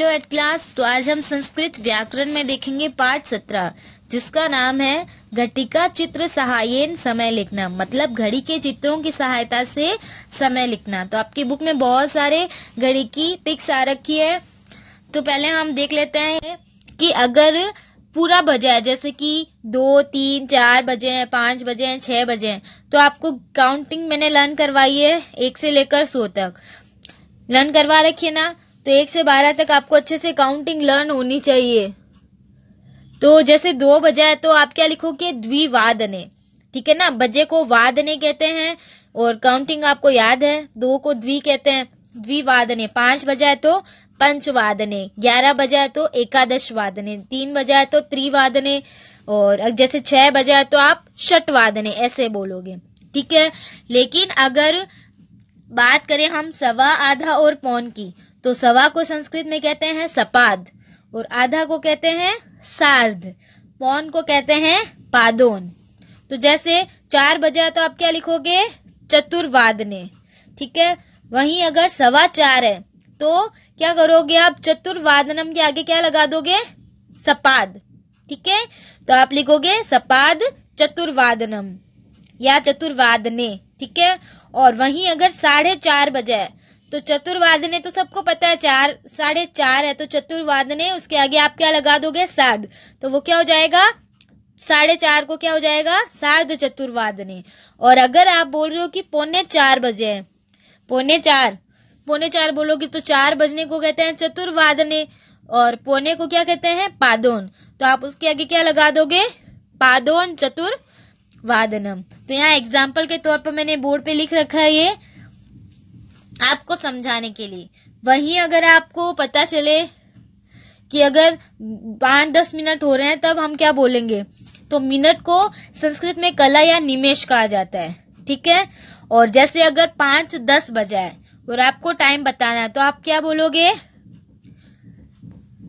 Hello eight class. तो आज हम संस्कृत व्याकरण में देखेंगे पाठ 17, जिसका नाम है घटिका चित्र सहायेन समय लिखना, मतलब घड़ी के चित्रों की सहायता से समय लिखना। तो आपकी बुक में बहुत सारे घड़ी की पिक्स आ रखी है। तो पहले हम देख लेते हैं कि अगर पूरा बजा है, जैसे कि 2, 3, 4 बजे हैं, 5 बजे हैं, 6 बजे हैं, तो आपको काउंटिंग मैंने लर्न करवाई है 1 से लेकर 100 तक लर्न करवा रखी है ना। तो 1 से 12 तक आपको अच्छे से काउंटिंग लर्न होनी चाहिए। तो जैसे 2 बजा है तो आप क्या लिखोगे? द्विवादने, ठीक है ना। बजे को वादने कहते हैं और काउंटिंग आपको याद है। 2 को द्वि कहते हैं, द्विवादने। 5 बजा है तो पंचवादने, 11 बजा है तो एकादश वादने, 3 बजा है तो त्रिवादने, और जैसे 6 बजा है तो आप षटवादने ऐसे बोलोगे, ठीक है। लेकिन अगर बात करें हम सवा, आधा और पौन की, तो सवा को संस्कृत में कहते हैं सपाद, और आधा को कहते हैं सार्ध, पौन को कहते हैं पादोन। तो जैसे 4 बजा तो आप क्या लिखोगे? चतुर्वादने, ठीक है। वहीं अगर 4:15 है तो क्या करोगे आप? चतुर्वादनम के आगे क्या लगा दोगे? सपाद, ठीक है। तो आप लिखोगे सपाद चतुर्वादनम या चतुर्वादने, ठीक है। और वहीं अगर 4:30 बजे है तो चतुर्वादने तो सबको पता है 4, 4:30 है तो चतुर्वादने, उसके आगे आप क्या लगा दोगे? सार्ध। तो वो क्या हो जाएगा? 4:30 को क्या हो जाएगा? सार्ध चतुर्वादने। और अगर आप बोल रहे हो कि 3:45 बजे है, 3:45 बोलोगे तो 4 बजने को कहते हैं चतुर्वादने और पौने को क्या कहते हैं? पादोन। तो आप उसके आगे क्या लगा दोगे? पादोन चतुर्वादनम। तो यहाँ एग्जाम्पल के तौर पर मैंने बोर्ड पे लिख रखा है, ये आपको समझाने के लिए। वहीं अगर आपको पता चले कि अगर 5-10 मिनट हो रहे हैं तब हम क्या बोलेंगे? तो मिनट को संस्कृत में कला या निमेष कहा जाता है, ठीक है। और जैसे अगर 5:10 बजा है और आपको टाइम बताना है तो आप क्या बोलोगे?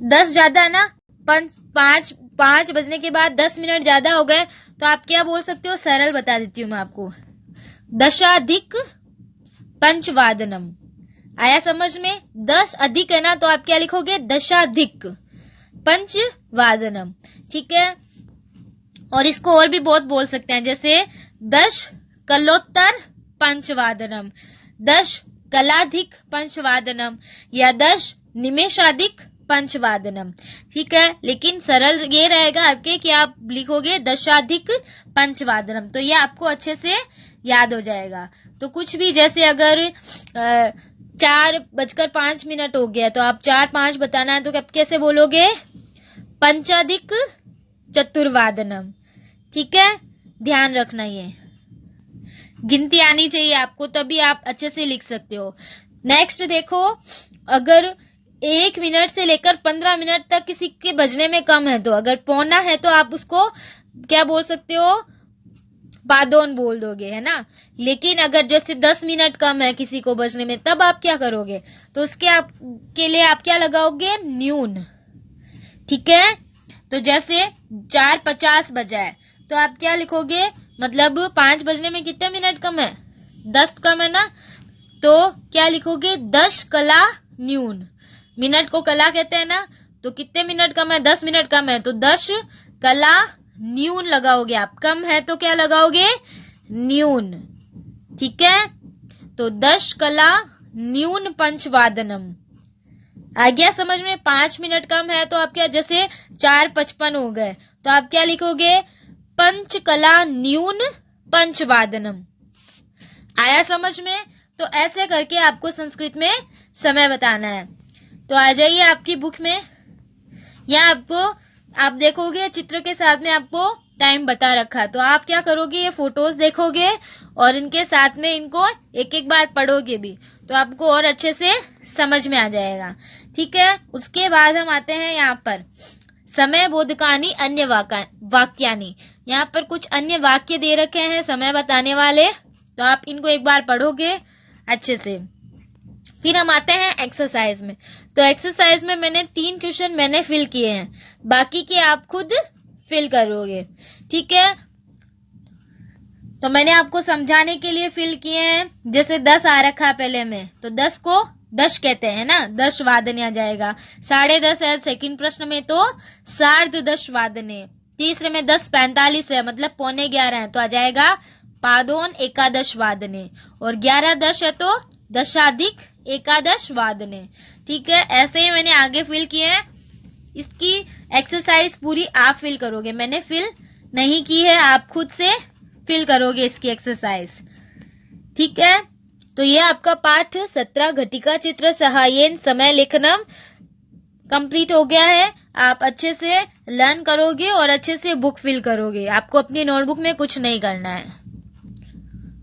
10 ज्यादा है ना, 5 बजने के बाद 10 मिनट ज्यादा हो गए तो आप क्या बोल सकते हो? सरल बता देती हूँ मैं आपको, दशाधिक पंचवादनम। आया समझ में? 10 अधिक है ना तो आप क्या लिखोगे? दशाधिक पंचवादनम, ठीक है। और इसको और भी बहुत बोल सकते हैं, जैसे 10 कलोत्तर पंचवादनम, 10 कलाधिक पंचवादनम या 10 निमेषाधिक पंचवादनम, ठीक है। लेकिन सरल ये रहेगा आपके कि आप लिखोगे दशाधिक पंचवादनम, तो ये आपको अच्छे से याद हो जाएगा। तो कुछ भी, जैसे अगर 4:05 हो गया तो आप 4:05 बताना है तो आप कैसे बोलोगे? पंचाधिक चतुर्वादनम, ठीक है। ध्यान रखना, ये गिनती आनी चाहिए आपको, तभी आप अच्छे से लिख सकते हो। नेक्स्ट देखो, अगर 1 मिनट से लेकर 15 मिनट तक किसी के बजने में कम है, तो अगर पौना है तो आप उसको क्या बोल सकते हो? पादोन बोल दोगे, है ना। लेकिन अगर जैसे 10 मिनट कम है किसी को बजने में, तब आप क्या करोगे? तो उसके के लिए आप क्या लगाओगे? न्यून, ठीक है। तो जैसे 4:50 बजा है तो आप क्या लिखोगे? मतलब 5 बजने में कितने मिनट कम है? 10 कम है ना, तो क्या लिखोगे? 10 कला न्यून। मिनट को कला कहते हैं ना, तो कितने मिनट कम है? 10 मिनट कम है तो 10 कला न्यून लगाओगे आप। कम है तो क्या लगाओगे? न्यून, ठीक है। तो 10 कला न्यून पंचवादनम। आ गया समझ में? 5 मिनट कम है तो आप क्या, जैसे 4:55 हो गए तो आप क्या लिखोगे? पंचकला न्यून पंचवादनम। आया समझ में? तो ऐसे करके आपको संस्कृत में समय बताना है। तो आ जाइए आपकी बुक में, यहाँ आपको आप देखोगे चित्र के साथ में आपको टाइम बता रखा, तो आप क्या करोगे? ये फोटोज देखोगे और इनके साथ में इनको एक एक बार पढ़ोगे भी, तो आपको और अच्छे से समझ में आ जाएगा, ठीक है। उसके बाद हम आते हैं यहाँ पर समय बोधकानी अन्य वाक्यानी। यहाँ पर कुछ अन्य वाक्य दे रखे हैं समय बताने वाले, तो आप इनको एक बार पढ़ोगे अच्छे से। फिर हम आते हैं एक्सरसाइज में। तो एक्सरसाइज में मैंने 3 क्वेश्चन मैंने फिल किए हैं, बाकी के आप खुद फिल करोगे, ठीक है। तो मैंने आपको समझाने के लिए फिल किए हैं। जैसे 10 आ रखा है पहले में, तो 10 को 10 कहते हैं ना, 10 वादने आ जाएगा। 10:30 है सेकंड प्रश्न में, तो 10:30 वादने। तीसरे में 10:45 है, मतलब 11:15 है, तो आ जाएगा पादोन एकादश वादने। और 11:10 है तो दशाधिक एकादश वादने। ठीक है, ऐसे ही मैंने आगे फिल किए हैं। इसकी एक्सरसाइज पूरी आप फिल करोगे, मैंने फिल नहीं की है, आप खुद से फिल करोगे इसकी एक्सरसाइज। ठीक है, तो ये आपका पाठ 17 घटिका चित्र सहायन समय लेखनम कंप्लीट हो गया है। आप अच्छे से लर्न करोगे और अच्छे से बुक फिल करोगे। आपको अपनी नोटबुक में कुछ नहीं करना है।